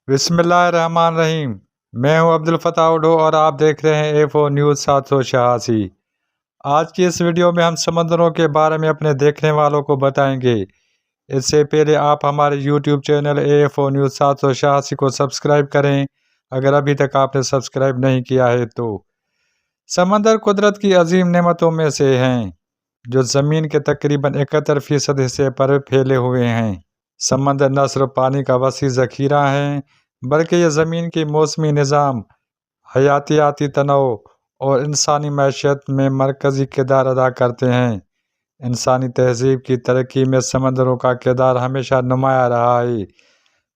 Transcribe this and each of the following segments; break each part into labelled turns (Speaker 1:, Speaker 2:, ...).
Speaker 1: बिस्मिल्लाहिर्रहमानिर्रहीम। मैं हूं अब्दुल फताह उडो और आप देख रहे हैं A4 न्यूज़ 786। आज की इस वीडियो में हम समंदरों के बारे में अपने देखने वालों को बताएंगे। इससे पहले आप हमारे YouTube चैनल A4 न्यूज़ 786 को सब्सक्राइब करें अगर अभी तक आपने सब्सक्राइब नहीं किया है तो। समंदर कुदरत की अजीम नेमतों में से हैं जो ज़मीन के तकरीबन 71% हिस्से पर फैले हुए हैं। समंदर न सिर्फ पानी का वसी ज़ख़ीरा है बल्कि ये ज़मीन की मौसमी निज़ाम, हयातियाती तनों और इंसानी मैशत में मरकज़ी किरदार अदा करते हैं। इंसानी तहज़ीब की तरक्की में समंदरों का किरदार हमेशा नुमाया रहा है।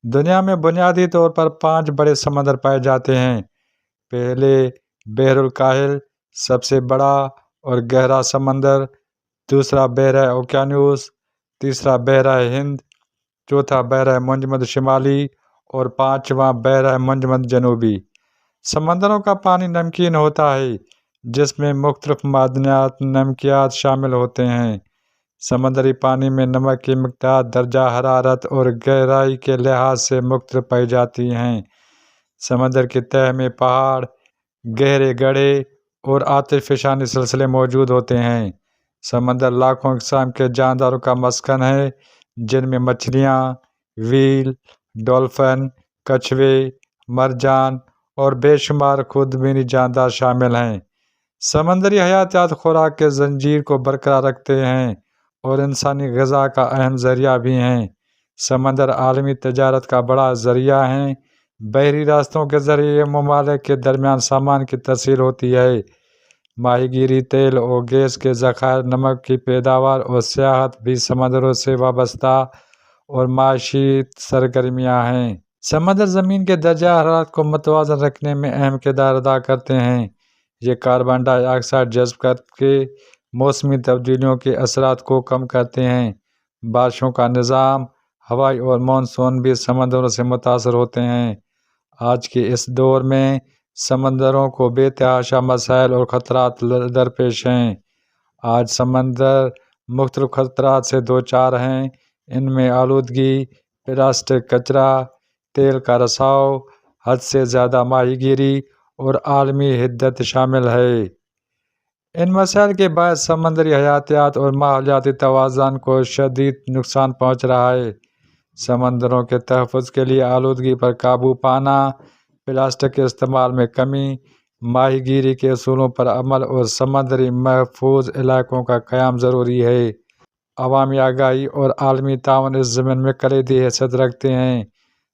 Speaker 1: दुनिया में बुनियादी तौर पर 5 बड़े समंदर पाए जाते हैं। पहले बहरुल काहिल सबसे बड़ा और गहरा समंदर, दूसरा बहरा ओकियानूस, तीसरा बहरा हिंद, चौथा बहरा मुंजमद शिमाली और पांचवा बहरा मुंजमद जनूबी। समंदरों का पानी नमकीन होता है जिसमें मुख्तलिफ मादनियात नमकियात शामिल होते हैं। समंदरी पानी में नमक की मिक़दार दर्जा हरारत और गहराई के लिहाज से मुख्तलिफ पाई जाती हैं। समंदर की तह में पहाड़, गहरे गड्ढे और आतिशफ़शानी सिलसिले मौजूद होते हैं। समंदर लाखों अक़साम के जानदारों का मस्कन है जिनमें मछलियाँ, व्हेल, डॉल्फिन, कछुए, मरजान और बेशुमार खुर्दबीनी जानदार शामिल हैं। समंदरी हयातियात खुराक के जंजीर को बरकरार रखते हैं और इंसानी ग़िज़ा का अहम ज़रिया भी हैं। समंदर आलमी तजारत का बड़ा ज़रिया हैं। बहरी रास्तों के ज़रिए ममालिक के दरमियान सामान की तरसील होती है। माहीगीरी, तेल और गैस के ज़खायर, नमक की पैदावार और सियाहत भी समंदरों से वाबस्ता और माशी सरगर्मियाँ हैं। समंदर ज़मीन के दर्जा हरारत को मुतवाज़न रखने में अहम किरदार अदा करते हैं। ये कार्बन डाइऑक्साइड जज़्ब करके मौसमी तब्दीलियों के असरात को कम करते हैं। बारिशों का निज़ाम, हवाई और मानसून भी समंदरों से मुतासर होते हैं। आज के इस दौर में समंदरों को बेतहाशा मसाइल और ख़तरात दरपेश हैं। आज समंदर मुख्तलिफ ख़तरात से दो चार हैं। इनमें आलूदगी, प्लास्टिक कचरा, तेल का रिसाव, हद से ज़्यादा माहीगीरी और आलमी हिद्दत शामिल है। इन मसाइल के बायस समंदरी हयातियात और माहौलियाती तवाज़ुन को शदीद नुकसान पहुँच रहा है। समंदरों के तहफ़्फ़ुज़ के लिए आलूदगी पर काबू पाना, प्लास्टिक के इस्तेमाल में कमी, माहीगीरी के असूलों पर अमल और समंदरी महफूज इलाकों का क़याम ज़रूरी है। अवामी आगाही और आलमी ताउन इस ज़मीन में कलीदी हैसियत रखते हैं।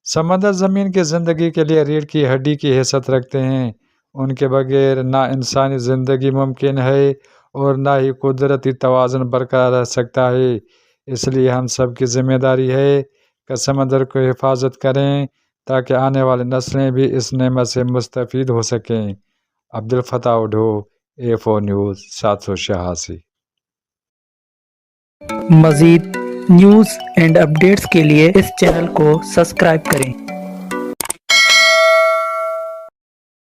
Speaker 1: समंदर ज़मीन की ज़िंदगी के लिए रीढ़ की हड्डी की हैसियत रखते हैं। उनके बगैर ना इंसानी ज़िंदगी मुमकिन है और ना ही कुदरती तवाज़ुन बरकरार रह सकता है। इसलिए हम सब की ज़िम्मेदारी है कि समंदर को हिफाजत करें ताकि आने वाली नस्लें भी इस नेमत से मुस्तफ़ीद हो सकें। Abdul Fatah Udo, A4 news 786।
Speaker 2: मज़ीद न्यूज़ एंड अपडेट्स के लिए इस चैनल को सब्सक्राइब करें।